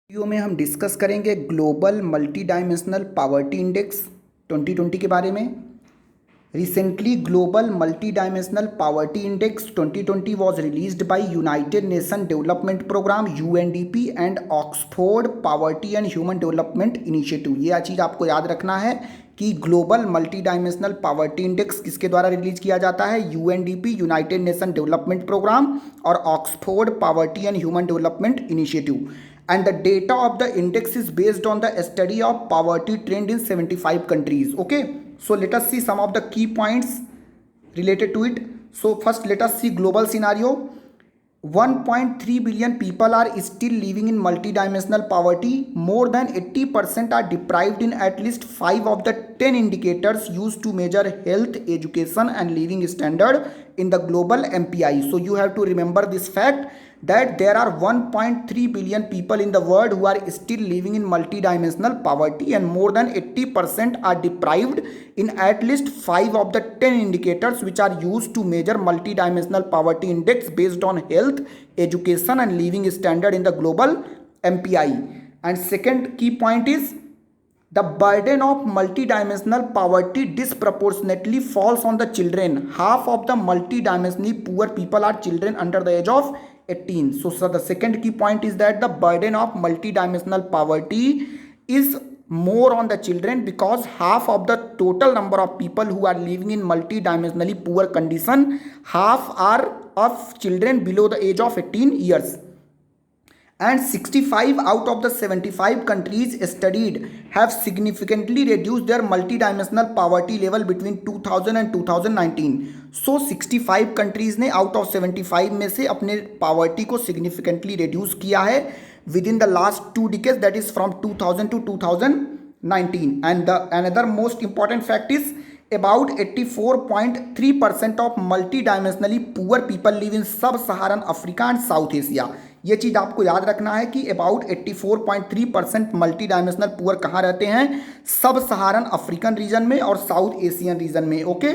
Video में हम discuss करेंगे Global Multi dimensional Poverty Index 2020 के बारे में। Recently Global Multi dimensional Poverty Index 2020 was released by United Nation Development Programme UNDP and Oxford Poverty and Human Development Initiative. ये चीज़ आपको याद रखना है कि Global Multi dimensional Poverty Index किसके द्वारा रिलीज किया जाता है? UNDP, United Nation Development Programme, और Oxford Poverty and Human Development Initiative. And the data of the index is based on the study of poverty trend in 75 countries. Okay, so let us see some of the key points related to it. So first let us see global scenario. 1.3 billion people are still living in multidimensional poverty. More than 80% are deprived in at least 5 of the 10 indicators used to measure health, education and living standard in the global MPI. So you have to remember this fact that there are 1.3 billion people in the world who are still living in multidimensional poverty, and more than 80% are deprived in at least 5 of the 10 indicators which are used to measure multidimensional poverty index based on health, education and living standard in the global MPI. And second key point is the burden of multidimensional poverty disproportionately falls on the children. Half of the multidimensionally poor people are children under the age of 18. So the second key point is that the burden of multidimensional poverty is more on the children, because half of the total number of people who are living in multidimensionally poor condition, half are of children below the age of 18 years. And 65 out of the 75 countries studied have significantly reduced their multidimensional poverty level between 2000 and 2019. So 65 countries ने out of 75 में से अपने poverty को significantly reduce किया है with in the last 2 decades, that is from 2000 to 2019. And the another most important fact is about 84.3% of multidimensionally poor people live in sub-Saharan Africa and South Asia. ये चीज़ आपको याद रखना है कि अबाउट 84.3% मल्टी डायमेंशनल पुअर कहाँ रहते हैं? सब सहारन अफ्रीकन रीजन में और साउथ एशियन रीजन में। ओके,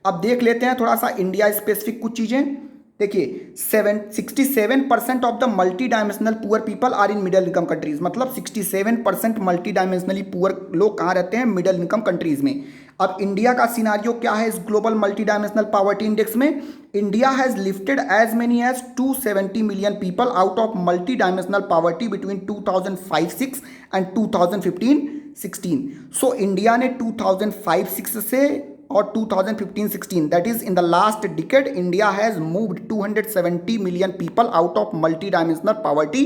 अब देख लेते हैं थोड़ा सा इंडिया स्पेसिफिक कुछ चीज़ें। देखिए 67% of the multi dimensional poor people are in middle income countries, मतलब 67% मल्टी डायमेंशनली पुअर लोग कहाँ रहते हैं? मिडिल इनकम कंट्रीज में। अब इंडिया का सिनारियो क्या है इस Global Multi dimensional Poverty Index में? India has lifted as many as 270 million people out of multi dimensional poverty between 2005-6 and 2015-16। So India ने 2005-6 से और 2015-16, that is in the last decade, India has moved 270 million people out of multi-dimensional poverty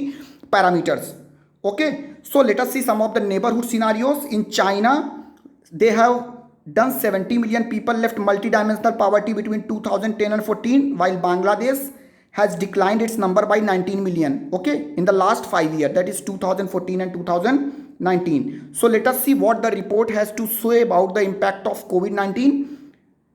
parameters. Okay, so let us see some of the neighborhood scenarios. In China, they have done 70 million people left multi-dimensional poverty between 2010 and 14, while Bangladesh has declined its number by 19 million, okay, in the last 5 years, that is 2014 and 2019. So let us see what the report has to say about the impact of COVID-19.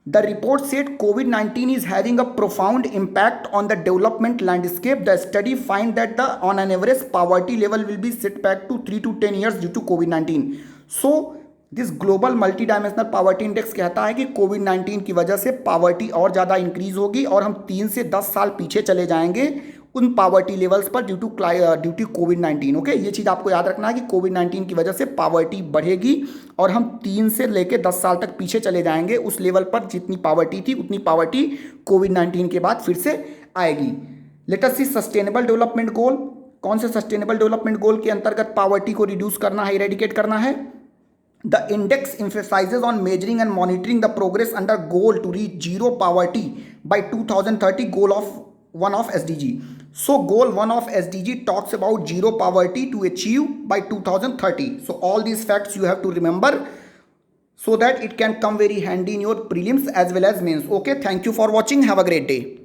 The report said COVID-19 is having a profound impact on the development landscape. The study finds that on an average poverty level will be set back to 3 to 10 years due to COVID-19. So this global Multi dimensional poverty index कहता है कि कोविड-19 की वजह से poverty और ज़्यादा increase होगी और हम 3 से 10 साल पीछे चले जाएंगे उन पावर्टी लेवल्स पर ड्यू टू कोविड-19। ओके, ये चीज़ आपको याद रखना है कि कोविड-19 की वजह से पावर्टी बढ़ेगी और हम 3 से लेकर 10 साल तक पीछे चले जाएंगे उस लेवल पर जितनी पावर्टी थी, उतनी पावर्टी कोविड-19 के बाद फिर से आएगी। लेट अस सी सस्टेनेबल डेवलपमेंट गोल। कौन से सस्टेनेबल डेवलपमेंट गोल के अंतर्गत पावर्टी को रिड्यूस करना है, इरेडिकेट करना है? The index emphasizes on measuring and monitoring the progress under goal to reach zero poverty by 2030, goal of 1 of SDG. So goal 1 of SDG talks about zero poverty to achieve by 2030. So all these facts you have to remember so that it can come very handy in your prelims as well as mains. Okay, thank you for watching. Have a great day.